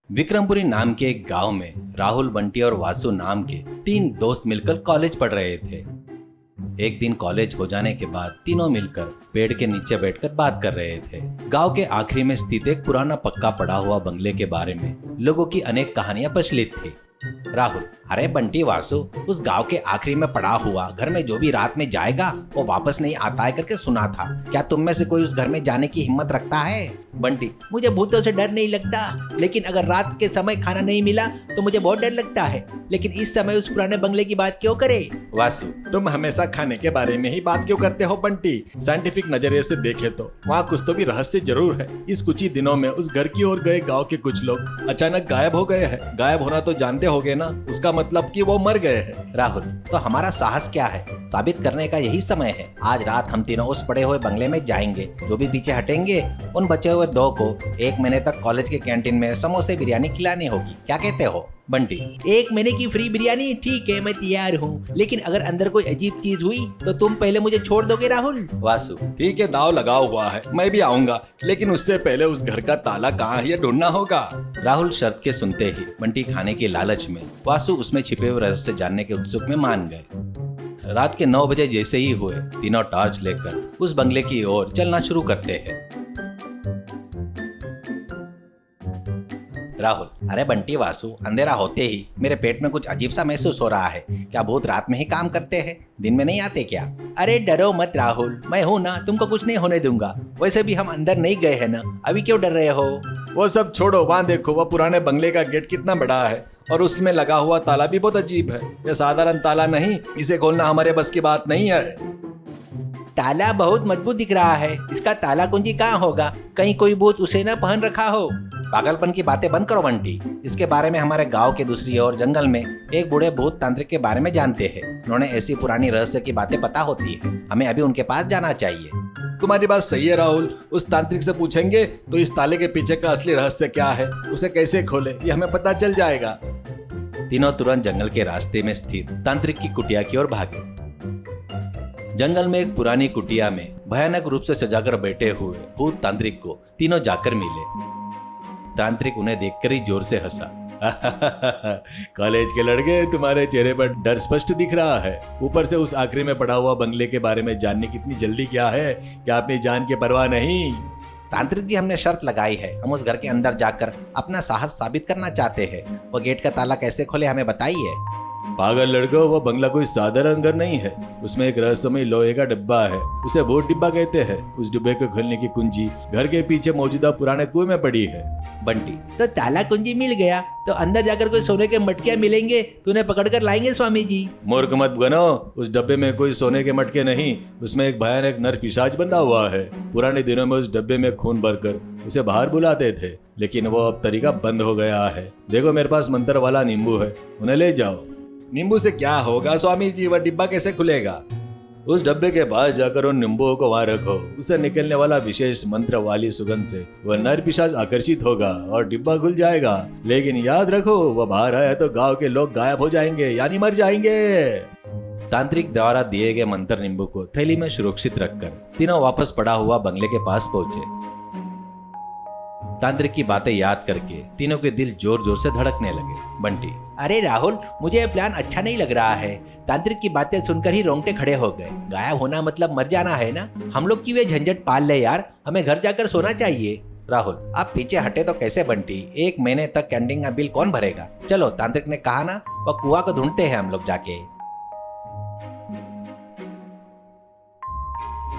विक्रमपुरी नाम के एक गांव में राहुल, बंटी और वासु नाम के 3 दोस्त मिलकर कॉलेज पढ़ रहे थे। एक दिन कॉलेज हो जाने के बाद तीनों मिलकर पेड़ के नीचे बैठकर बात कर रहे थे। गांव के आखिरी में स्थित एक पुराना पक्का पड़ा हुआ बंगले के बारे में लोगों की अनेक कहानियां प्रचलित थी। राहुल, अरे बंटी, वासु, उस गांव के आखिरी में पड़ा हुआ घर में जो भी रात में जाएगा वो वापस नहीं आता है करके सुना था। क्या तुम में से कोई उस घर में जाने की हिम्मत रखता है? बंटी, मुझे भूतों से डर नहीं लगता, लेकिन अगर रात के समय खाना नहीं मिला तो मुझे बहुत डर लगता है। लेकिन इस समय उस पुराने बंगले की बात क्यों करे? वासु, तुम हमेशा खाने के बारे में ही बात क्यों करते हो बंटी? साइंटिफिक नजरिए से देखे तो वहाँ कुछ तो भी रहस्य जरूर है। इस कुछ ही दिनों में उस घर की ओर गए गाँव के कुछ लोग अचानक गायब हो गए हैं। गायब होना तो जानते होगे ना, उसका मतलब कि वो मर गए हैं। राहुल, तो हमारा साहस क्या है? साबित करने का यही समय है। आज रात हम तीनों उस पड़े हुए बंगले में जाएंगे। जो भी पीछे हटेंगे उन बचे हुए 2 को 1 महीने तक कॉलेज के कैंटीन में समोसे बिरयानी खिलानी होगी। क्या कहते हो? बंटी, 1 महीने की फ्री बिरयानी? ठीक है, मैं तैयार हूँ, लेकिन अगर अंदर कोई अजीब चीज हुई तो तुम पहले मुझे छोड़ दोगे राहुल? वासु, ठीक है, दाव लगा हुआ है, मैं भी आऊंगा, लेकिन उससे पहले उस घर का ताला कहाँ है ये ढूंढना होगा। राहुल शर्त के सुनते ही बंटी खाने के लालच में, वासु उसमें छिपे हुए रहस्य जानने के उत्सुक में मान गए। रात के 9 बजे जैसे ही हुए, तीनों टॉर्च लेकर उस बंगले की ओर चलना शुरू करते हैं। राहुल, अरे बंटी, वासु, अंधेरा होते ही मेरे पेट में कुछ अजीब सा महसूस हो रहा है। क्या भूत रात में ही काम करते हैं, दिन में नहीं आते क्या? अरे डरो मत राहुल, मैं हूँ ना, तुमको कुछ नहीं होने दूंगा। वैसे भी हम अंदर नहीं गए हैं ना, अभी क्यों डर रहे हो? वो सब छोड़ो, वहाँ देखो, वो पुराने बंगले का गेट कितना बड़ा है और उसमें लगा हुआ ताला भी बहुत अजीब है। यह साधारण ताला नहीं, इसे खोलना हमारे बस की बात नहीं है। ताला बहुत मजबूत दिख रहा है, इसका ताला कुंजी कहाँ होगा? कहीं कोई भूत उसे ना पहन रखा हो। पागलपन की बातें बंद करो बंटी। इसके बारे में हमारे गांव के दूसरी ओर जंगल में एक बूढ़े भूत तांत्रिक के बारे में जानते हैं। उन्होंने ऐसी पुरानी रहस्य की बातें पता होती है। हमें अभी उनके पास जाना चाहिए। तुम्हारी बात सही है राहुल, उस तांत्रिक से पूछेंगे तो इस ताले के पीछे का असली रहस्य क्या है, उसे कैसे खोले, ये हमें पता चल जाएगा। तीनों तुरंत जंगल के रास्ते में स्थित तांत्रिक की कुटिया की ओर भागे। जंगल में एक पुरानी कुटिया में भयानक रूप से सजाकर बैठे हुए भूत तांत्रिक को तीनों जाकर मिले। तांत्रिक उन्हें देखकर ही जोर से हंसा। कॉलेज के लड़के, तुम्हारे चेहरे पर डर स्पष्ट दिख रहा है। ऊपर से उस आखिरी में पड़ा हुआ बंगले के बारे में जानने की इतनी जल्दी क्या है? क्या अपनी जान की परवाह नहीं? तांत्रिक जी, हमने शर्त लगाई है, हम उस घर के अंदर जाकर अपना साहस साबित करना चाहते हैं। वो गेट का ताला कैसे खोले हमें बताइए। पागल लड़को, वो बंगला कोई साधारण घर नहीं है। उसमें एक रहस्यमय लोहे का डिब्बा है, उसे भूत डिब्बा कहते हैं। उस डिब्बे को खोलने की कुंजी घर के पीछे मौजूदा पुराने कुएं में पड़ी है। बंटी, तो ताला कुंजी मिल गया तो अंदर जाकर कोई सोने के मटके मिलेंगे तो उन्हें पकड़ कर लाएंगे स्वामी जी। मूर्ख मत बनो, उस डब्बे में कोई सोने के मटके नहीं, उसमें एक भयानक नर पिशाच बंधा हुआ है। पुराने दिनों में उस डब्बे में खून भरकर उसे बाहर बुलाते थे, लेकिन वो अब तरीका बंद हो गया है। देखो, मेरे पास मंत्र वाला नींबू है, उन्हें ले जाओ। नींबू से क्या होगा स्वामी जी, वह डिब्बा कैसे खुलेगा? उस डब्बे के पास जाकर उन नींबुओं को वहां रखो। उससे निकलने वाला विशेष मंत्र वाली सुगंध से वह नर पिशाच आकर्षित होगा और डिब्बा खुल जाएगा। लेकिन याद रखो, वह बाहर आया तो गांव के लोग गायब हो जाएंगे, यानी मर जाएंगे। तांत्रिक द्वारा दिए गए मंत्र नींबू को थैली में सुरक्षित रखकर तीनों वापस पड़ा हुआ बंगले के पास पहुंचे। तांत्रिक की बातें याद करके तीनों के दिल जोर जोर से धड़कने लगे। बंटी, अरे राहुल, मुझे यह प्लान अच्छा नहीं लग रहा है। तांत्रिक की बातें सुनकर ही रोंगटे खड़े हो गए। गायब होना मतलब मर जाना है ना? हम लोग की वे झंझट पाल ले यार, हमें घर जाकर सोना चाहिए। राहुल, आप पीछे हटे तो कैसे बंटी? 1 महीने तक कैंटीन का बिल कौन भरेगा? चलो, तांत्रिक ने कहा ना, वह कुआं को ढूंढते हैं हम लोग जाके।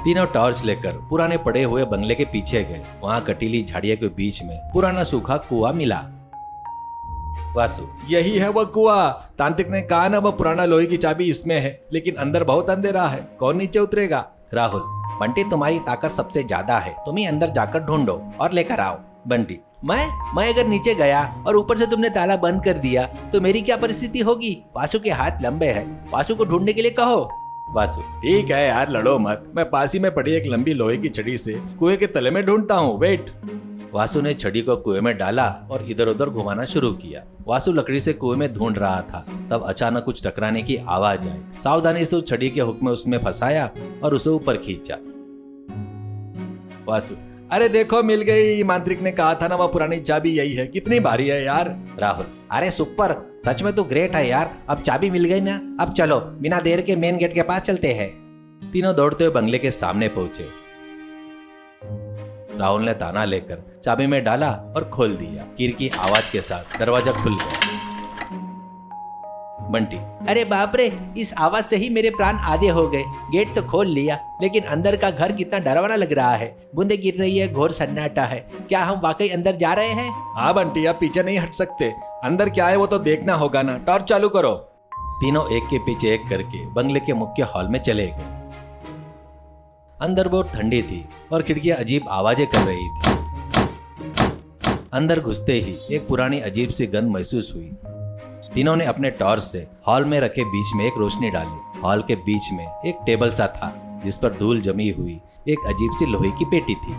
तीनों टॉर्च लेकर पुराने पड़े हुए बंगले के पीछे गए। वहां कटीली झाड़ियों के बीच में पुराना सूखा कुआं मिला। वासु, यही है वह कुआं। तांत्रिक ने कहा ना, वह पुराना लोहे की चाबी इसमें है, लेकिन अंदर बहुत अंधेरा है, कौन नीचे उतरेगा? राहुल, बंटी, तुम्हारी ताकत सबसे ज्यादा है, तुम ही अंदर जाकर ढूंढो और लेकर आओ। बंटी, मैं अगर नीचे गया और ऊपर से तुमने ताला बंद कर दिया तो मेरी क्या परिस्थिति होगी? वासु के हाथ लंबे हैं, वासु को ढूंढने के लिए कहो। वासु, ठीक है यार, लड़ो मत, मैं पास ही में पड़ी एक लंबी लोहे की छड़ी से कुएं के तले में ढूंढता हूँ, वेट। वासु ने छड़ी को कुएं में डाला और इधर उधर घुमाना शुरू किया। वासु लकड़ी से कुएं में ढूंढ रहा था, तब अचानक कुछ टकराने की आवाज आई। सावधानी से उस छड़ी के हुक में उसमें फंसाया और उसे ऊपर खींचा। वासु, अरे देखो मिल गई, मांत्रिक ने कहा था ना, वह पुरानी चाबी यही है। कितनी भारी है यार। राहुल, अरे सुपर, सच में तू ग्रेट है यार। अब चाबी मिल गई ना, अब चलो बिना देर के मेन गेट के पास चलते हैं। तीनों दौड़ते हुए बंगले के सामने पहुंचे। राहुल ने ताना लेकर चाबी में डाला और खोल दिया। कीर की आवाज के साथ दरवाजा खुल गया। बंटी, अरे बाप रे, इस आवाज से ही मेरे प्राण आधे हो गए। गेट तो खोल लिया, लेकिन अंदर का घर कितना डरावना लग रहा है। बूंदे गिर रही है, घोर सन्नाटा है। क्या हम वाकई अंदर जा रहे हैं? हाँ बंटी, अब पीछे नहीं हट सकते। अंदर क्या है वो तो देखना होगा ना। टॉर्च चालू करो। तीनों एक के पीछे एक करके बंगले के मुख्य हॉल में चले गए। अंदर बहुत ठंडी थी और खिड़कियां अजीब आवाजें कर रही थी। अंदर घुसते ही एक पुरानी अजीब सी गंध महसूस हुई। तीनों ने अपने टॉर्च से हॉल में रखे बीच में एक रोशनी डाली। हॉल के बीच में एक टेबल सा था जिस पर धूल जमी हुई एक अजीब सी लोहे की पेटी थी।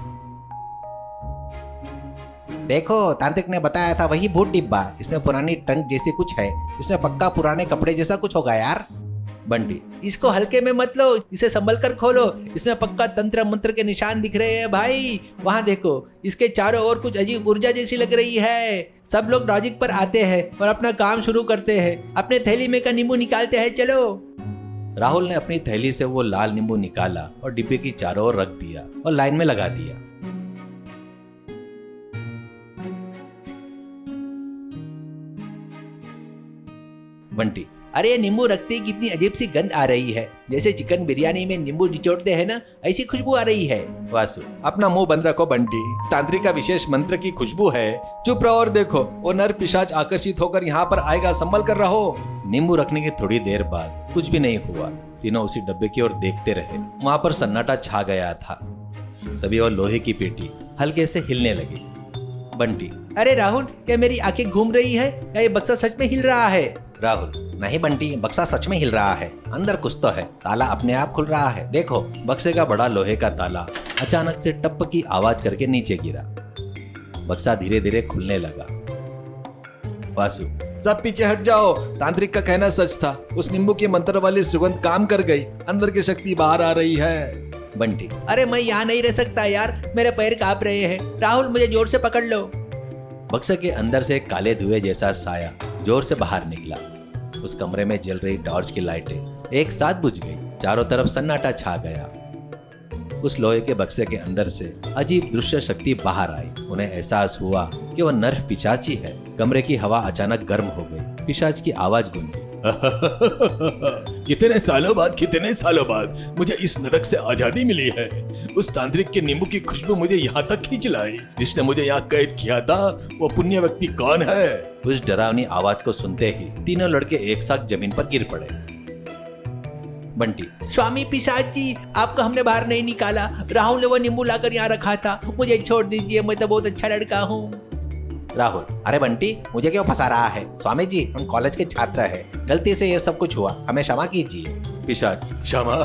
देखो, तांत्रिक ने बताया था वही भूत डिब्बा। इसमें पुरानी टंक जैसी कुछ है। इसमें पक्का पुराने कपड़े जैसा कुछ होगा यार। बंटी, इसको हल्के में मत लो, इसे संभल कर खोलो। इसमें पक्का तंत्र मंत्र के निशान दिख रहे हैं भाई। वहाँ देखो, इसके चारों ओर कुछ अजीब ऊर्जा जैसी लग रही है। सब लोग लॉजिक पर आते हैं और अपना काम शुरू करते हैं। अपने थैली में का नींबू निकालते हैं, चलो। राहुल ने अपनी थैली से वो लाल नींबू निकाला और डिब्बे की चारों ओर रख दिया और लाइन में लगा दिया। बंटी, अरे नींबू रखते ही कितनी अजीब सी गंध आ रही है। जैसे चिकन बिरयानी में नींबू निचोड़ते हैं ना, ऐसी खुशबू आ रही है। वासु, अपना मुंह बंद रखो बंटी। तांत्रिक का विशेष मंत्र की खुशबू है। चुप रहो और देखो, वो नर पिशाच आकर्षित होकर यहाँ पर आएगा। संभल कर रहो। नींबू रखने की थोड़ी देर बाद कुछ भी नहीं हुआ। तीनों उसी डब्बे की ओर देखते रहे। वहां पर सन्नाटा छा गया था। तभी वो लोहे की पेटी हल्के से हिलने लगी। बंटी, अरे राहुल, क्या मेरी आंखें घूम रही है या ये बक्सा सच में हिल रहा है? राहुल, नहीं बंटी, बक्सा सच में हिल रहा है। अंदर कुछ तो है। ताला अपने आप खुल रहा है, देखो। बक्से का बड़ा लोहे का ताला अचानक से टप की आवाज करके नीचे गिरा। बक्सा धीरे धीरे खुलने लगा। वासु, सब पीछे हट जाओ। तांत्रिक का कहना सच था। उस नींबू की मंत्र वाली सुगंध काम कर गई। अंदर की शक्ति बाहर आ रही है। बंटी, अरे मैं यहाँ नहीं रह सकता यार, मेरे पैर कांप रहे हैं। राहुल, मुझे जोर से पकड़ लो। बक्से के अंदर से एक काले धुएं जैसा साया जोर से बाहर निकला। उस कमरे में जल रही टॉर्च की लाइटें एक साथ बुझ गई। चारों तरफ सन्नाटा छा गया। उस लोहे के बक्से के अंदर से अजीब दृश्य शक्ति बाहर आई। उन्हें एहसास हुआ कि वह नर्क पिशाची है। कमरे की हवा अचानक गर्म हो गई। पिशाच की आवाज गूंजी। कितने सालों बाद मुझे इस नरक से आजादी मिली है। उस तांत्रिक के नींबू की खुशबू मुझे यहाँ तक खींच लाई। जिसने मुझे यहाँ कैद किया था वो पुण्य व्यक्ति कौन है? उस डरावनी आवाज को सुनते ही तीनों लड़के एक साथ जमीन पर गिर पड़े। बंटी, स्वामी पिशाच जी, आपको हमने बाहर नहीं निकाला। राहुल ने वो नींबू लाकर यहाँ रखा था। मुझे छोड़ दीजिए, मैं तो बहुत अच्छा लड़का हूँ। राहुल, अरे बंटी, मुझे क्यों फंसा रहा है? स्वामी जी, हम कॉलेज के छात्र हैं। गलती से ये सब कुछ हुआ, हमें क्षमा कीजिए। पिशाच, क्षमा?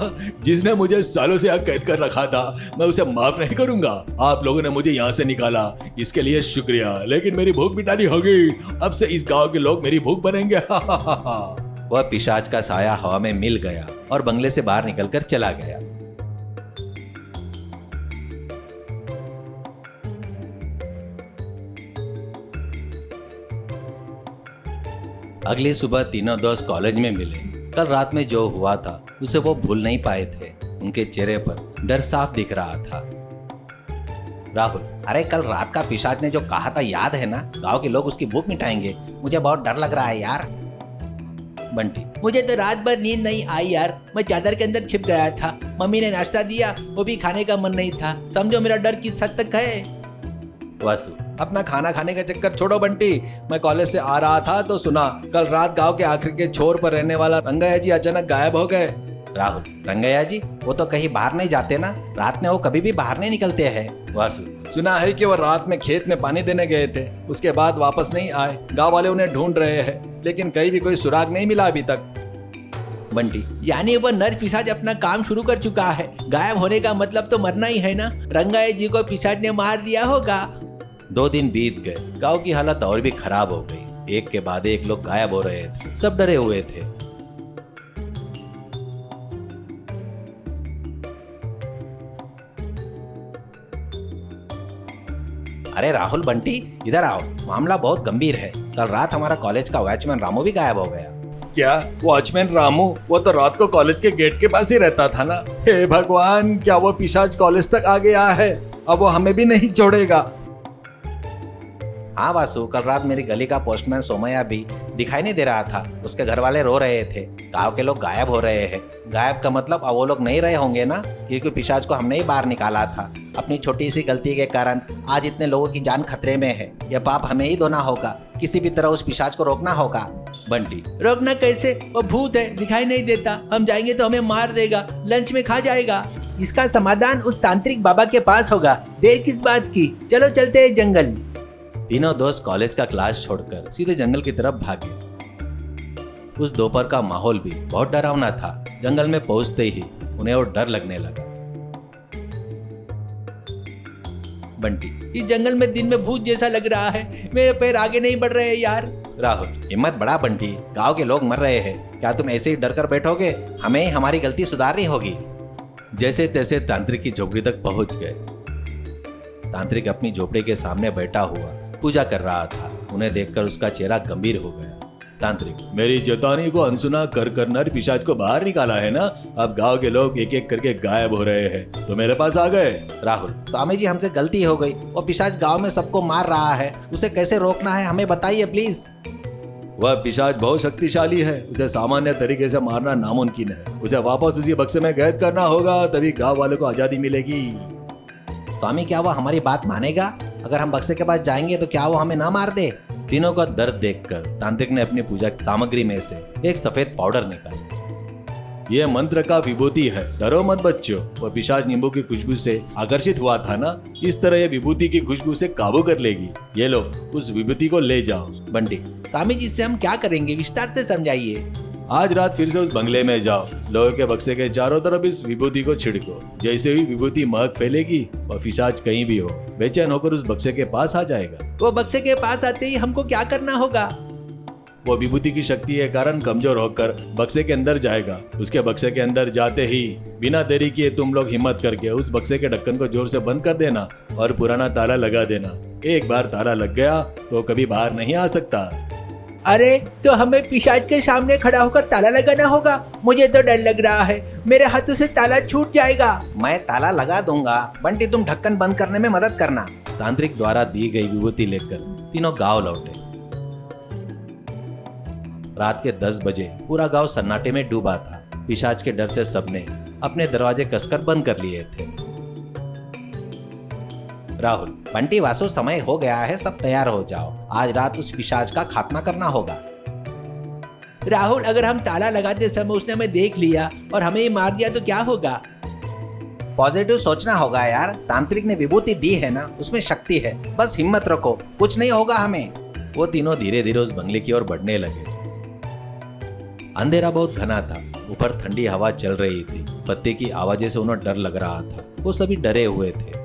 जिसने मुझे सालों से यहाँ कैद कर रखा था, मैं उसे माफ नहीं करूंगा। आप लोगों ने मुझे यहाँ से निकाला, इसके लिए शुक्रिया। लेकिन मेरी भूख मिटानी होगी। अब से इस गांव के लोग मेरी भूख बनेंगे। वह पिशाच का साया हवा में मिल गया और बंगले से बाहर निकलकर चला गया। अगली सुबह तीनों दोस्त कॉलेज में मिले। कल रात में जो हुआ था उसे वो भूल नहीं पाए थे। उनके चेहरे पर डर साफ दिख रहा था। राहुल, अरे कल रात का पिशाच ने जो कहा था याद है ना? गांव के लोग उसकी भूख मिटाएंगे। मुझे बहुत डर लग रहा है यार। बंटी, मुझे तो रात भर नींद नहीं आई यार। मैं चादर के अंदर छिप गया था। मम्मी ने नाश्ता दिया, वो भी खाने का मन नहीं था। समझो मेरा डर किस हद तक है। वासु, अपना खाना खाने का चक्कर छोड़ो बंटी। मैं कॉलेज से आ रहा था तो सुना कल रात गांव के आखिर के छोर पर रहने वाला रंगैया जी अचानक गायब हो गए। राहुल, रंगैया जी? वो तो कहीं बाहर नहीं जाते ना। रात में वो कभी भी बाहर नहीं निकलते हैं। वासु, सुना है कि वो रात में खेत में पानी देने गए थे। उसके बाद वापस नहीं आए। गांव वाले उन्हें ढूंढ रहे हैं, लेकिन कहीं भी कोई सुराग नहीं मिला अभी तक। बंटी, यानी वह नर पिशाच अपना काम शुरू कर चुका है। गायब होने का मतलब तो मरना ही है ना? रंगैया जी को पिशाच ने मार दिया होगा। 2 दिन बीत गए। गांव की हालत और भी खराब हो गई। एक के बाद एक लोग गायब हो रहे थे। सब डरे हुए थे। अरे राहुल बंटी, इधर आओ, मामला बहुत गंभीर है। कल रात हमारा कॉलेज का वॉचमैन रामू भी गायब हो गया। क्या वॉचमैन रामू? वो तो रात को कॉलेज के गेट के पास ही रहता था ना। हे भगवान, क्या वो पिशाच कॉलेज तक आ गया है? अब वो हमें भी नहीं छोड़ेगा। हाँ वासु, कल रात मेरी गली का पोस्टमैन सोमैया भी दिखाई नहीं दे रहा था। उसके घर वाले रो रहे थे। गांव के लोग गायब हो रहे हैं। गायब का मतलब अब वो लोग नहीं रहे होंगे ना, क्योंकि पिशाच को हमने ही बाहर निकाला था। अपनी छोटी सी गलती के कारण आज इतने लोगों की जान खतरे में है। यह पाप हमें ही धोना होगा। किसी भी तरह उस पिशाच को रोकना होगा। बंटी, रोकना कैसे? वो भूत है, दिखाई नहीं देता। हम जाएंगे तो हमें मार देगा, लंच में खा जाएगा। इसका समाधान उस तांत्रिक बाबा के पास होगा। देर किस बात की, चलो चलते हैं जंगल। तीनों दोस्त कॉलेज का क्लास छोड़कर सीधे जंगल की तरफ भागे। उस दोपहर का माहौल भी बहुत डरावना था। जंगल में पहुंचते ही उन्हें और डर लगने लगा। बंटी, इस जंगल में दिन में भूत जैसा लग रहा है। मेरे पैर आगे नहीं बढ़ रहे हैं यार। राहुल, हिम्मत बढ़ा बंटी, गांव के लोग मर रहे हैं। क्या तुम ऐसे ही डर कर बैठोगे? हमें हमारी गलती सुधारनी होगी। जैसे तैसे तांत्रिक की झोपड़ी तक पहुंच गए। तांत्रिक अपनी झोपड़ी के सामने बैठा हुआ पूजा कर रहा था। उन्हें देखकर उसका चेहरा गंभीर हो गया। तांत्रिक, मेरी चेतावनी को अनसुना कर कर नर पिशाच को बाहर निकाला है ना। अब गांव के लोग एक एक करके गायब हो रहे हैं तो मेरे पास आ गए। राहुल, स्वामी जी हमसे गलती हो गई। वो पिशाच गांव में सबको मार रहा है। उसे कैसे रोकना है हमें बताइए प्लीज। वह पिशाच बहुत शक्तिशाली है। उसे सामान्य तरीके से मारना नामुमकिन है। उसे वापस उसी बक्से में कैद करना होगा, तभी गांव वालों को आजादी मिलेगी। स्वामी, क्या वो हमारी बात मानेगा? अगर हम बक्से के पास जाएंगे तो क्या वो हमें ना मार दे? तीनों का दर्द देखकर तांत्रिक ने अपनी पूजा की सामग्री में से एक सफेद पाउडर निकाला। यह मंत्र का विभूति है। डरो मत बच्चों। वह पिशाच नींबू की खुशबू से आकर्षित हुआ था ना, इस तरह यह विभूति की खुशबू से काबू कर लेगी। ये लो, उस विभूति को ले जाओ। बंटी, स्वामी जी से हम क्या करेंगे, विस्तार से समझाइए। आज रात फिर से उस बंगले में जाओ। लोहे के बक्से के चारों तरफ इस विभूति को छिड़को। जैसे ही विभूति महक फैलेगी, वह पिशाच कहीं भी हो बेचैन होकर उस बक्से के पास आ जाएगा। वो बक्से के पास आते ही हमको क्या करना होगा? वो विभूति की शक्ति के कारण कमजोर होकर बक्से के अंदर जाएगा। उसके बक्से के अंदर जाते ही बिना देरी किए तुम लोग हिम्मत करके उस बक्से के ढक्कन को जोर से बंद कर देना और पुराना ताला लगा देना। एक बार ताला लग गया तो कभी बाहर नहीं आ सकता। अरे, तो हमें पिशाच के सामने खड़ा होकर ताला लगाना होगा? मुझे तो डर लग रहा है, मेरे हाथों से ताला छूट जाएगा। मैं ताला लगा दूंगा। बंटी, तुम ढक्कन बंद करने में मदद करना। तांत्रिक द्वारा दी गई विभूति लेकर तीनों गांव लौटे। रात के 10 बजे पूरा गांव सन्नाटे में डूबा था। पिशाच के डर से सबने अपने दरवाजे कसकर बंद कर लिए थे। राहुल, बंटी, वासु, समय हो गया है, सब तैयार हो जाओ। आज रात उस पिशाच का खात्मा करना होगा। राहुल, अगर हम ताला लगाते समय उसने हमें देख लिया और हमें ही मार दिया तो क्या होगा? पॉजिटिव सोचना होगा यार। तांत्रिक ने विभूति दी है ना, उसमें शक्ति है। बस हिम्मत रखो, कुछ नहीं होगा हमें। वो तीनों धीरे धीरे उस बंगले की ओर बढ़ने लगे। अंधेरा बहुत घना था। ऊपर ठंडी हवा चल रही थी। पत्ते की आवाज़ों से उन्हें डर लग रहा था। वो सभी डरे हुए थे।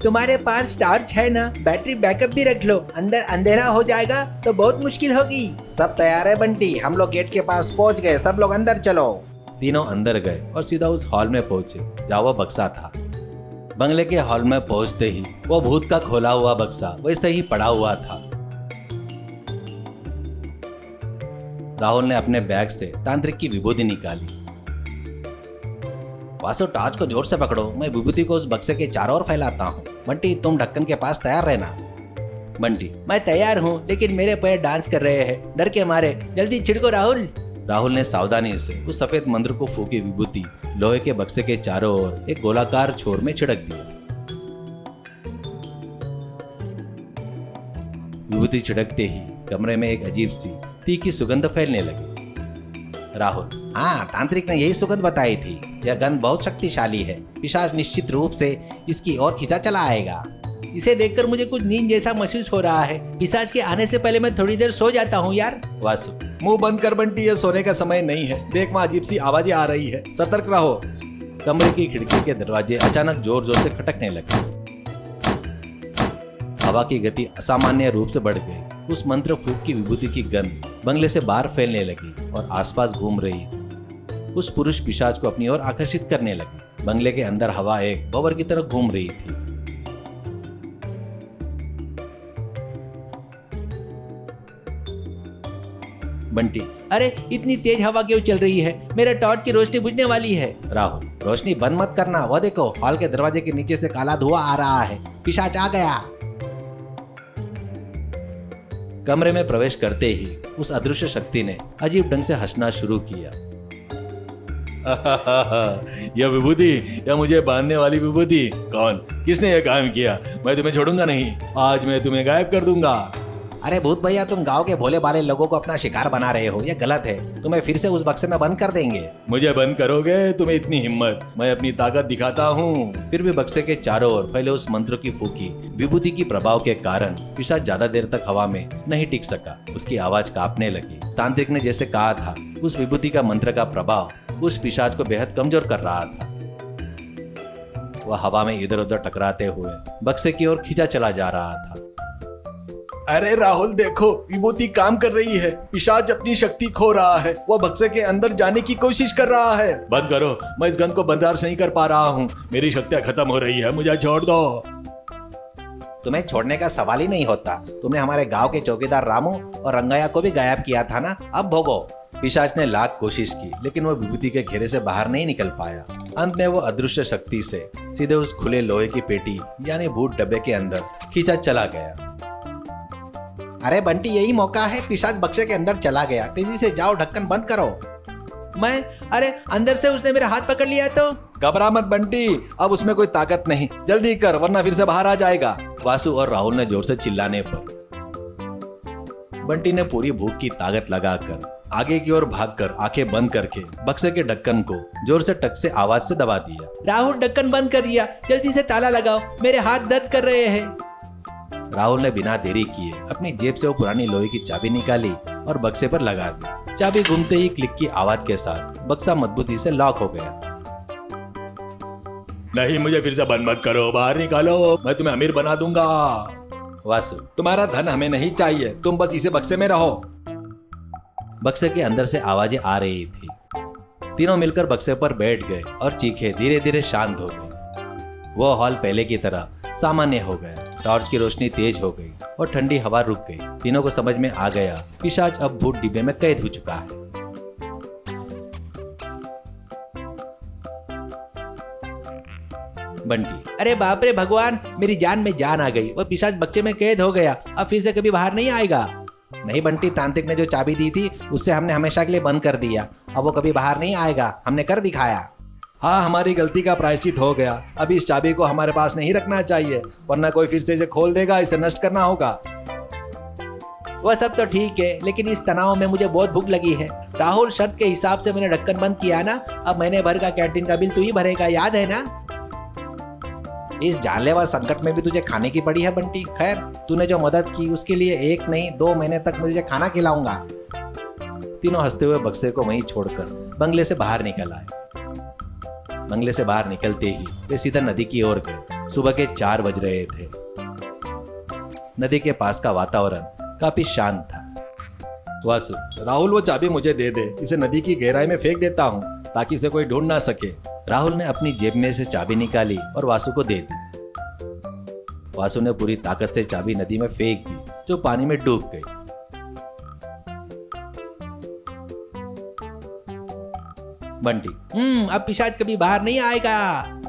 तुम्हारे पास टॉर्च है ना? बैटरी बैकअप भी रख लो। अंदर अंधेरा हो जाएगा तो बहुत मुश्किल होगी। सब तैयार है बंटी, हम लोग गेट के पास पहुंच गए। सब लोग अंदर चलो। तीनों अंदर गए और सीधा उस हॉल में पहुंचे जहाँ वह बक्सा था। बंगले के हॉल में पहुंचते ही वो भूत का खोला हुआ बक्सा वैसे ही पड़ा हुआ था। राहुल ने अपने बैग से तांत्रिक की विभूति निकाली। वासु, टॉर्च को जोर से पकड़ो। मैं विभूति को उस बक्से के चारों ओर फैलाता हूँ। बंटी, तुम ढक्कन के पास तैयार रहना। बंटी, मैं तैयार हूँ, लेकिन मेरे पैर डांस कर रहे हैं डर के मारे। जल्दी छिड़को राहुल। राहुल ने सावधानी से उस सफेद मंत्र को फूकी विभूति लोहे के बक्से के चारों ओर एक गोलाकार छोर में छिड़क दिया। विभूति छिड़कते ही कमरे में एक अजीब सी तीखी सुगंध फैलने लगी। राहुल, हाँ, तांत्रिक ने यही सुगंध बताई थी। यह गंध बहुत शक्तिशाली है। पिशाच निश्चित रूप से इसकी ओर खींचा चला आएगा। इसे देखकर मुझे कुछ नींद जैसा महसूस हो रहा है। पिशाच के आने से पहले मैं थोड़ी देर सो जाता हूँ यार। वासु, मुंह बंद कर बंटी, ये सोने का समय नहीं है। देख, वहाँ अजीब सी आवाजें आ रही है, सतर्क रहो। कमरे की खिड़की के दरवाजे अचानक जोर जोर से खटकने लगे। हवा की गति असामान्य रूप से बढ़ गई। उस मंत्र फूक की विभूति की गंध बंगले से बाहर फैलने लगी और आसपास घूम रही उस पुरुष पिशाच को अपनी ओर आकर्षित करने लगी। बंगले के अंदर हवा एक भंवर की तरह घूम रही थी। बंटी, अरे इतनी तेज हवा क्यों चल रही है? मेरा टॉर्च की रोशनी बुझने वाली है। राहुल, रोशनी बंद मत करना, वो देखो हॉल के दरवाजे के नीचे से काला धुआं आ रहा है, पिशाच आ गया। कमरे में प्रवेश करते ही उस अदृश्य शक्ति ने अजीब ढंग से हंसना शुरू किया। यह विभूति, यह मुझे बांधने वाली विभूति, कौन, किसने यह काम किया? मैं तुम्हें छोड़ूंगा नहीं, आज मैं तुम्हें गायब कर दूंगा। अरे भूत भैया, तुम गांव के भोले भाले लोगों को अपना शिकार बना रहे हो, यह गलत है। तुम्हें फिर से उस बक्से में बंद कर देंगे। मुझे बंद करोगे? तुम्हें इतनी हिम्मत? मैं अपनी ताकत दिखाता हूँ। फिर भी बक्से के चारों ओर फैले उस मंत्र की फूकी विभूति की प्रभाव के कारण पिशाच ज्यादा देर तक हवा में नहीं टिक सका। उसकी आवाज कांपने लगी। तांत्रिक ने जैसे कहा था, उस विभूति का मंत्र का प्रभाव उस पिशाच को बेहद कमजोर कर रहा था। वह हवा में इधर उधर टकराते हुए बक्से की ओर खींचा चला जा रहा था। अरे राहुल देखो, विभूति काम कर रही है, पिशाच अपनी शक्ति खो रहा है, वह बक्से के अंदर जाने की कोशिश कर रहा है। बंद करो, मैं इस गन को बर्दाश्त नहीं कर पा रहा हूँ, मेरी शक्तियाँ खत्म हो रही है, मुझे छोड़ दो। तुम्हें छोड़ने का सवाल ही नहीं होता। तुमने हमारे गांव के चौकीदार रामू और रंगैया को भी गायब किया था ना, अब भोगो। पिशाच ने लाख कोशिश की, लेकिन वो विभूति के घेरे से बाहर नहीं निकल पाया। अंत में वो अदृश्य शक्ति से सीधे उस खुले लोहे की पेटी यानी भूत डब्बे के अंदर खींचा चला गया। अरे बंटी, यही मौका है, पिशाच बक्से के अंदर चला गया, तेजी से जाओ, ढक्कन बंद करो। मैं, अरे अंदर से उसने मेरा हाथ पकड़ लिया तो। घबरा मत बंटी, अब उसमें कोई ताकत नहीं, जल्दी कर वरना फिर से बाहर आ जाएगा। वासु और राहुल ने जोर से चिल्लाने पर बंटी ने पूरी भूख की ताकत लगाकर आगे की ओर भागकर आंखें बंद करके बक्से के ढक्कन को जोर से टक से आवाज से दबा दिया। राहुल, ढक्कन बंद कर दिया, जल्दी से ताला लगाओ, मेरे हाथ दर्द कर रहे हैं। राहुल ने बिना देरी किए अपनी जेब से वो पुरानी लोहे की चाबी निकाली और बक्से पर लगा दी। चाबी घूमते ही क्लिक की आवाज के साथ बक्सा मजबूती से लॉक हो गया। नहीं, मुझे फिर से बंद मत करो, बाहर निकालो, मैं तुम्हें अमीर बना दूंगा। वासु, तुम्हारा धन हमें नहीं चाहिए, तुम बस इसे बक्से में रहो। बक्से के अंदर से आवाजें आ रही थी। तीनों मिलकर बक्से पर बैठ गए और चीखें धीरे धीरे शांत हो गई। वो हॉल पहले की तरह सामान्य हो गया। टॉर्च की रोशनी तेज हो गई और ठंडी हवा रुक गई। तीनों को समझ में आ गया, पिशाच अब भूत डिब्बे में कैद हो चुका है। बंटी, अरे बाप रे भगवान, मेरी जान में जान आ गई, वो पिशाच बक्से में कैद हो गया, अब फिर से कभी बाहर नहीं आएगा। नहीं बंटी, तांत्रिक ने जो चाबी दी थी उससे हमने हमेशा के लिए बंद कर दिया, अब वो कभी बाहर नहीं आएगा, हमने कर दिखाया। हाँ, हमारी गलती का प्रायश्चित हो गया। अभी इस चाबी को हमारे पास नहीं रखना चाहिए, वरना कोई फिर से इसे खोल देगा, इसे नष्ट करना होगा। वह सब तो ठीक है, लेकिन इस तनाव में मुझे बहुत भूख लगी है। राहुल, शर्त के हिसाब से मैंने ढक्कन बंद किया ना, अब महीने भर का कैंटीन का बिल तू ही भरेगा, याद है ना? इस जानलेवा संकट में भी तुझे खाने की पड़ी है बंटी। खैर, तूने जो मदद की उसके लिए 1 नहीं 2 महीने तक मुझे खाना खिलाऊंगा। तीनों हंसते हुए बक्से को वहीं छोड़कर बंगले से बाहर निकल आए। बंगले से बाहर निकलते ही वे सीधा नदी की ओर गए। सुबह के 4 बज रहे थे। नदी के पास का वातावरण काफी शांत था। वासु, राहुल, वो चाबी मुझे दे दे, इसे नदी की गहराई में फेंक देता हूँ ताकि इसे कोई ढूंढ ना सके। राहुल ने अपनी जेब में से चाबी निकाली और वासु को दे दी। वासु ने पूरी ताकत से चाबी नदी में फेंक दी, जो पानी में डूब गई। बंटी, अब पिशाच कभी बाहर नहीं आएगा,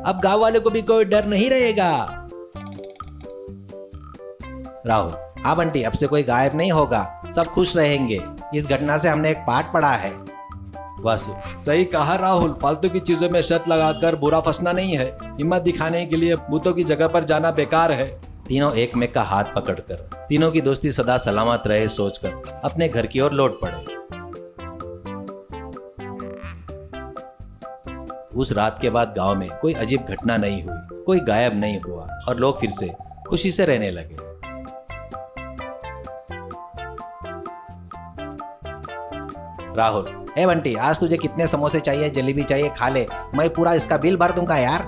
अब गांव वालों को भी कोई डर नहीं रहेगा। राहुल, हाँ बंटी, अब से कोई गायब नहीं होगा, सब खुश रहेंगे। इस घटना से हमने एक पाठ पढ़ा है। वासु, सही कहा राहुल, फालतू की चीजों में शर्त लगाकर बुरा फंसना नहीं है। हिम्मत दिखाने के लिए भूतों की जगह पर जाना बेकार है। तीनों एक में का हाथ पकड़कर तीनों की दोस्ती सदा सलामत रहे सोचकर अपने घर की ओर लौट पड़े। उस रात के बाद गांव में कोई अजीब घटना नहीं हुई, कोई गायब नहीं हुआ और लोग फिर से खुशी से रहने लगे। राहुल, ए बंटी, आज तुझे कितने समोसे चाहिए, जलेबी चाहिए, खा ले, मैं पूरा इसका बिल भर दूंगा यार।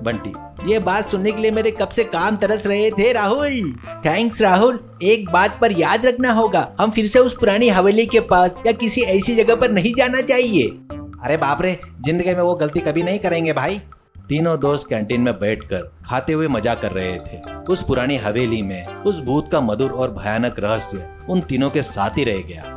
बंटी, ये बात सुनने के लिए मेरे कब से कान तरस रहे थे राहुल। थैंक्स राहुल। एक बात पर याद रखना होगा, हम फिर से उस पुरानी हवेली के पास या किसी ऐसी जगह पर नहीं जाना चाहिए। अरे बाप रे, जिंदगी में वो गलती कभी नहीं करेंगे भाई। तीनों दोस्त कैंटीन में बैठकर खाते हुए मजा कर रहे थे। उस पुरानी हवेली में उस भूत का मधुर और भयानक रहस्य उन तीनों के साथ ही रह गया।